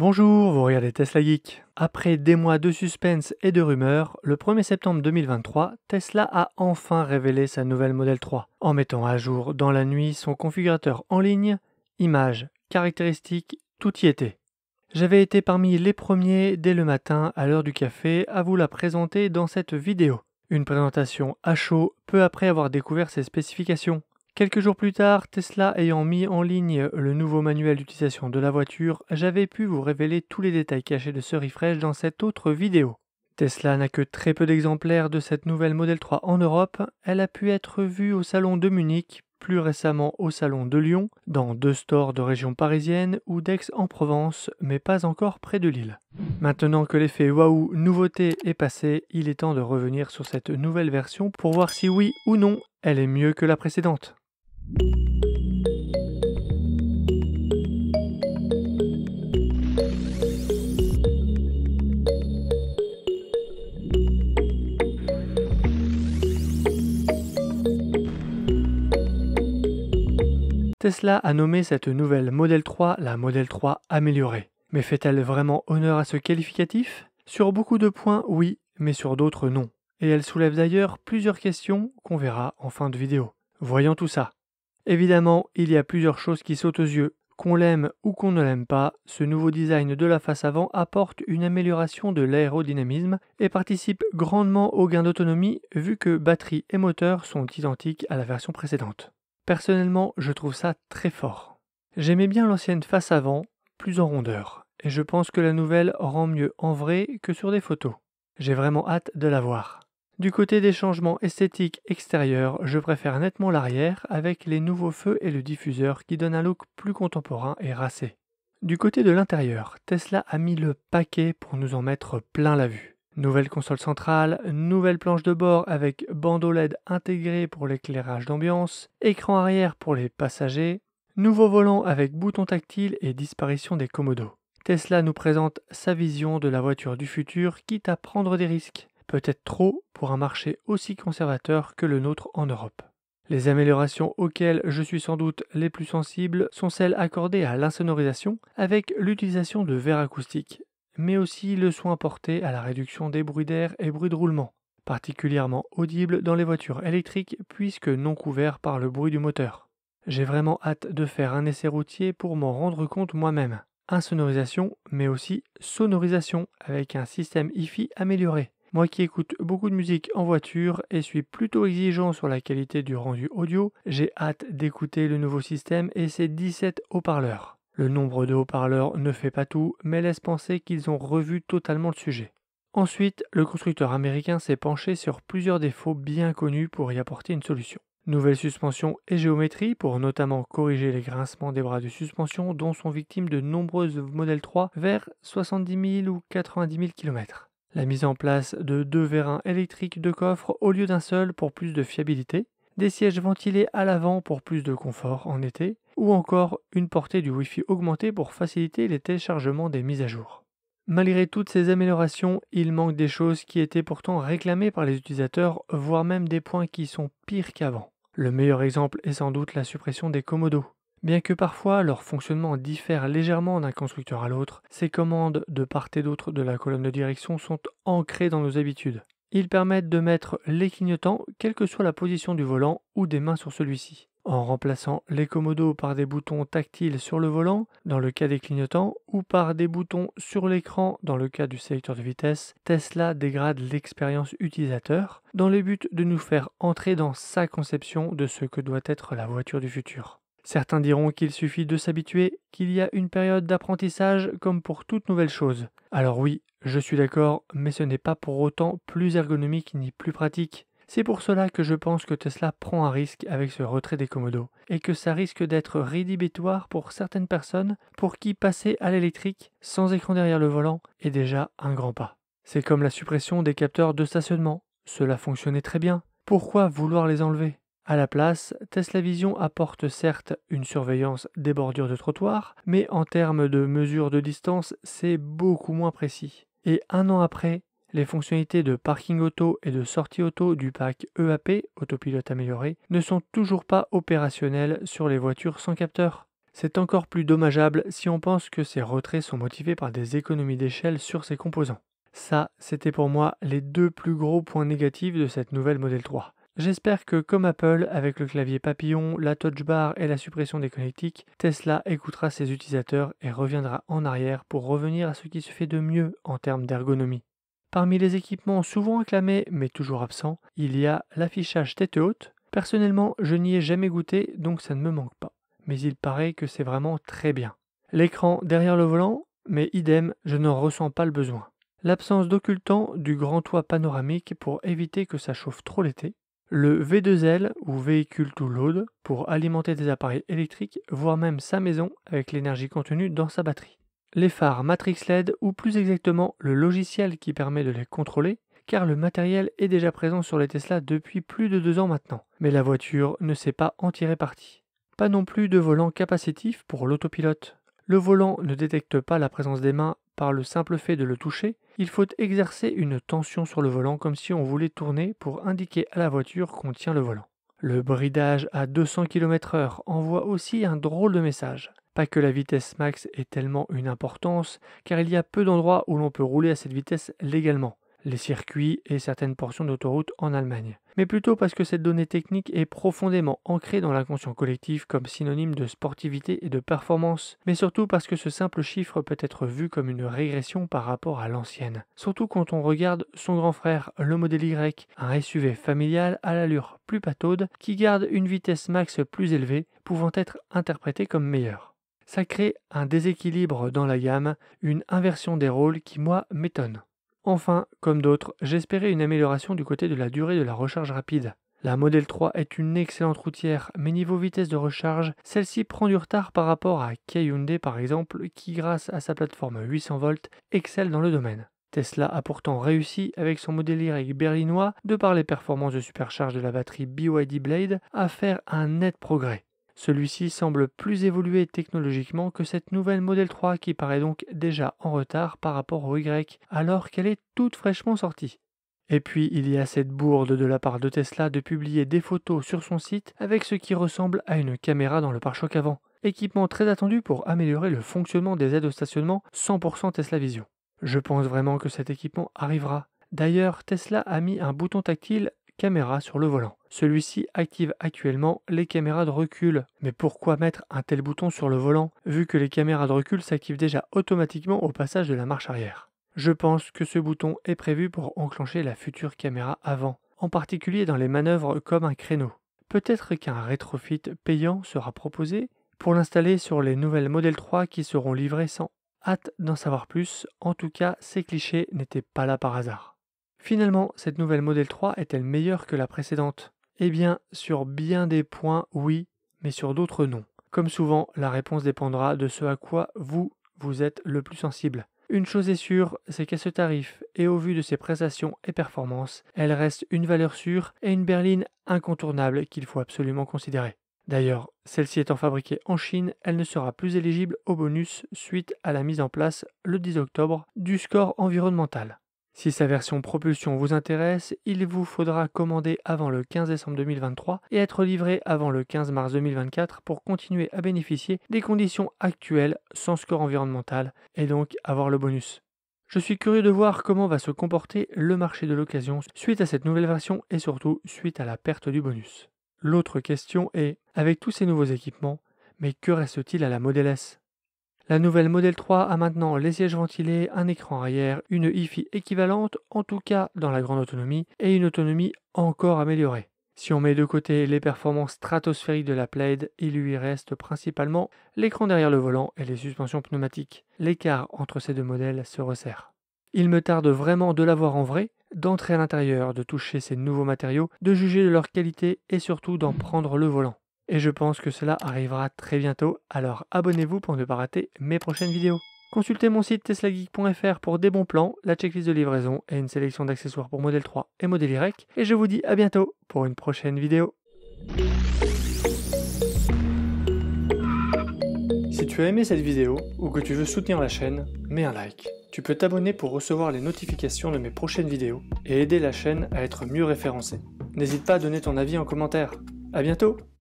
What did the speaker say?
Bonjour, vous regardez Tesla Geek. Après des mois de suspense et de rumeurs, le 1er septembre 2023, Tesla a enfin révélé sa nouvelle Model 3, en mettant à jour dans la nuit son configurateur en ligne, images, caractéristiques, tout y était. J'avais été parmi les premiers dès le matin à l'heure du café à vous la présenter dans cette vidéo. Une présentation à chaud peu après avoir découvert ses spécifications. Quelques jours plus tard, Tesla ayant mis en ligne le nouveau manuel d'utilisation de la voiture, j'avais pu vous révéler tous les détails cachés de ce refresh dans cette autre vidéo. Tesla n'a que très peu d'exemplaires de cette nouvelle Model 3 en Europe. Elle a pu être vue au salon de Munich, plus récemment au salon de Lyon, dans 2 stores de région parisienne ou d'Aix-en-Provence, mais pas encore près de Lille. Maintenant que l'effet waouh nouveauté est passé, il est temps de revenir sur cette nouvelle version pour voir si oui ou non elle est mieux que la précédente. Tesla a nommé cette nouvelle Model 3 la Model 3 améliorée. Mais fait-elle vraiment honneur à ce qualificatif? Sur beaucoup de points, oui, mais sur d'autres, non. Et elle soulève d'ailleurs plusieurs questions qu'on verra en fin de vidéo. Voyons tout ça. Évidemment, il y a plusieurs choses qui sautent aux yeux. Qu'on l'aime ou qu'on ne l'aime pas, ce nouveau design de la face avant apporte une amélioration de l'aérodynamisme et participe grandement au gain d'autonomie vu que batterie et moteur sont identiques à la version précédente. Personnellement, je trouve ça très fort. J'aimais bien l'ancienne face avant, plus en rondeur, et je pense que la nouvelle rend mieux en vrai que sur des photos. J'ai vraiment hâte de la voir. Du côté des changements esthétiques extérieurs, je préfère nettement l'arrière avec les nouveaux feux et le diffuseur qui donnent un look plus contemporain et racé. Du côté de l'intérieur, Tesla a mis le paquet pour nous en mettre plein la vue. Nouvelle console centrale, nouvelle planche de bord avec bandeau LED intégré pour l'éclairage d'ambiance, écran arrière pour les passagers, nouveau volant avec bouton tactile et disparition des commodos. Tesla nous présente sa vision de la voiture du futur, quitte à prendre des risques. Peut-être trop pour un marché aussi conservateur que le nôtre en Europe. Les améliorations auxquelles je suis sans doute les plus sensibles sont celles accordées à l'insonorisation avec l'utilisation de verres acoustiques, mais aussi le soin porté à la réduction des bruits d'air et bruits de roulement, particulièrement audibles dans les voitures électriques puisque non couverts par le bruit du moteur. J'ai vraiment hâte de faire un essai routier pour m'en rendre compte moi-même. Insonorisation, mais aussi sonorisation avec un système hi-fi amélioré. Moi qui écoute beaucoup de musique en voiture et suis plutôt exigeant sur la qualité du rendu audio, j'ai hâte d'écouter le nouveau système et ses 17 haut-parleurs. Le nombre de haut-parleurs ne fait pas tout, mais laisse penser qu'ils ont revu totalement le sujet. Ensuite, le constructeur américain s'est penché sur plusieurs défauts bien connus pour y apporter une solution. Nouvelle suspension et géométrie pour notamment corriger les grincements des bras de suspension dont sont victimes de nombreuses Model 3 vers 70 000 ou 90 000 km. La mise en place de 2 vérins électriques de coffre au lieu d'un seul pour plus de fiabilité, des sièges ventilés à l'avant pour plus de confort en été, ou encore une portée du Wi-Fi augmentée pour faciliter les téléchargements des mises à jour. Malgré toutes ces améliorations, il manque des choses qui étaient pourtant réclamées par les utilisateurs, voire même des points qui sont pires qu'avant. Le meilleur exemple est sans doute la suppression des commodos. Bien que parfois leur fonctionnement diffère légèrement d'un constructeur à l'autre, ces commandes de part et d'autre de la colonne de direction sont ancrées dans nos habitudes. Ils permettent de mettre les clignotants, quelle que soit la position du volant ou des mains sur celui-ci. En remplaçant les commodos par des boutons tactiles sur le volant, dans le cas des clignotants, ou par des boutons sur l'écran, dans le cas du sélecteur de vitesse, Tesla dégrade l'expérience utilisateur, dans le but de nous faire entrer dans sa conception de ce que doit être la voiture du futur. Certains diront qu'il suffit de s'habituer, qu'il y a une période d'apprentissage comme pour toute nouvelle chose. Alors oui, je suis d'accord, mais ce n'est pas pour autant plus ergonomique ni plus pratique. C'est pour cela que je pense que Tesla prend un risque avec ce retrait des commodos, et que ça risque d'être rédhibitoire pour certaines personnes pour qui passer à l'électrique, sans écran derrière le volant, est déjà un grand pas. C'est comme la suppression des capteurs de stationnement. Cela fonctionnait très bien. Pourquoi vouloir les enlever ? À la place, Tesla Vision apporte certes une surveillance des bordures de trottoir, mais en termes de mesure de distance, c'est beaucoup moins précis. Et un an après, les fonctionnalités de parking auto et de sortie auto du pack EAP, autopilote amélioré, ne sont toujours pas opérationnelles sur les voitures sans capteur. C'est encore plus dommageable si on pense que ces retraits sont motivés par des économies d'échelle sur ses composants. Ça, c'était pour moi les deux plus gros points négatifs de cette nouvelle Model 3. J'espère que, comme Apple, avec le clavier papillon, la touch bar et la suppression des connectiques, Tesla écoutera ses utilisateurs et reviendra en arrière pour revenir à ce qui se fait de mieux en termes d'ergonomie. Parmi les équipements souvent acclamés mais toujours absents, il y a l'affichage tête haute. Personnellement, je n'y ai jamais goûté, donc ça ne me manque pas. Mais il paraît que c'est vraiment très bien. L'écran derrière le volant, mais idem, je n'en ressens pas le besoin. L'absence d'occultant du grand toit panoramique pour éviter que ça chauffe trop l'été. Le V2L ou véhicule to load pour alimenter des appareils électriques, voire même sa maison avec l'énergie contenue dans sa batterie. Les phares Matrix LED ou plus exactement le logiciel qui permet de les contrôler, car le matériel est déjà présent sur les Tesla depuis plus de 2 ans maintenant, mais la voiture ne sait pas en tirer parti. Pas non plus de volant capacitif pour l'autopilote. Le volant ne détecte pas la présence des mains par le simple fait de le toucher, il faut exercer une tension sur le volant comme si on voulait tourner pour indiquer à la voiture qu'on tient le volant. Le bridage à 200 km/h envoie aussi un drôle de message. Pas que la vitesse max ait tellement une importance, car il y a peu d'endroits où l'on peut rouler à cette vitesse légalement, les circuits et certaines portions d'autoroute en Allemagne. Mais plutôt parce que cette donnée technique est profondément ancrée dans l'inconscient collectif comme synonyme de sportivité et de performance, mais surtout parce que ce simple chiffre peut être vu comme une régression par rapport à l'ancienne. Surtout quand on regarde son grand frère, le modèle Y, un SUV familial à l'allure plus pataude qui garde une vitesse max plus élevée, pouvant être interprétée comme meilleure. Ça crée un déséquilibre dans la gamme, une inversion des rôles qui, moi, m'étonne. Enfin, comme d'autres, j'espérais une amélioration du côté de la durée de la recharge rapide. La Model 3 est une excellente routière, mais niveau vitesse de recharge, celle-ci prend du retard par rapport à Hyundai par exemple, qui grâce à sa plateforme 800 volts excelle dans le domaine. Tesla a pourtant réussi avec son modèle Y berlinois, de par les performances de supercharge de la batterie BYD Blade, à faire un net progrès. Celui-ci semble plus évolué technologiquement que cette nouvelle Model 3 qui paraît donc déjà en retard par rapport au Y alors qu'elle est toute fraîchement sortie. Et puis il y a cette bourde de la part de Tesla de publier des photos sur son site avec ce qui ressemble à une caméra dans le pare-choc avant, équipement très attendu pour améliorer le fonctionnement des aides au stationnement 100% Tesla Vision. Je pense vraiment que cet équipement arrivera. D'ailleurs, Tesla a mis un bouton tactile caméra sur le volant. Celui-ci active actuellement les caméras de recul. Mais pourquoi mettre un tel bouton sur le volant, vu que les caméras de recul s'activent déjà automatiquement au passage de la marche arrière? Je pense que ce bouton est prévu pour enclencher la future caméra avant, en particulier dans les manœuvres comme un créneau. Peut-être qu'un rétrofit payant sera proposé pour l'installer sur les nouvelles Model 3 qui seront livrées sans. Hâte d'en savoir plus, en tout cas ces clichés n'étaient pas là par hasard. Finalement, cette nouvelle Model 3 est-elle meilleure que la précédente? Eh bien, sur bien des points, oui, mais sur d'autres, non. Comme souvent, la réponse dépendra de ce à quoi vous êtes le plus sensible. Une chose est sûre, c'est qu'à ce tarif, et au vu de ses prestations et performances, elle reste une valeur sûre et une berline incontournable qu'il faut absolument considérer. D'ailleurs, celle-ci étant fabriquée en Chine, elle ne sera plus éligible au bonus suite à la mise en place, le 10 octobre, du score environnemental. Si sa version propulsion vous intéresse, il vous faudra commander avant le 15 décembre 2023 et être livré avant le 15 mars 2024 pour continuer à bénéficier des conditions actuelles sans score environnemental et donc avoir le bonus. Je suis curieux de voir comment va se comporter le marché de l'occasion suite à cette nouvelle version et surtout suite à la perte du bonus. L'autre question est, avec tous ces nouveaux équipements, mais que reste-t-il à la Model S ? La nouvelle Model 3 a maintenant les sièges ventilés, un écran arrière, une hi-fi équivalente, en tout cas dans la grande autonomie, et une autonomie encore améliorée. Si on met de côté les performances stratosphériques de la Plaid, il lui reste principalement l'écran derrière le volant et les suspensions pneumatiques. L'écart entre ces deux modèles se resserre. Il me tarde vraiment de la voir en vrai, d'entrer à l'intérieur, de toucher ces nouveaux matériaux, de juger de leur qualité et surtout d'en prendre le volant. Et je pense que cela arrivera très bientôt, alors abonnez-vous pour ne pas rater mes prochaines vidéos. Consultez mon site teslageek.fr pour des bons plans, la checklist de livraison et une sélection d'accessoires pour Model 3 et Model Y. Et je vous dis à bientôt pour une prochaine vidéo. Si tu as aimé cette vidéo ou que tu veux soutenir la chaîne, mets un like. Tu peux t'abonner pour recevoir les notifications de mes prochaines vidéos et aider la chaîne à être mieux référencée. N'hésite pas à donner ton avis en commentaire. À bientôt!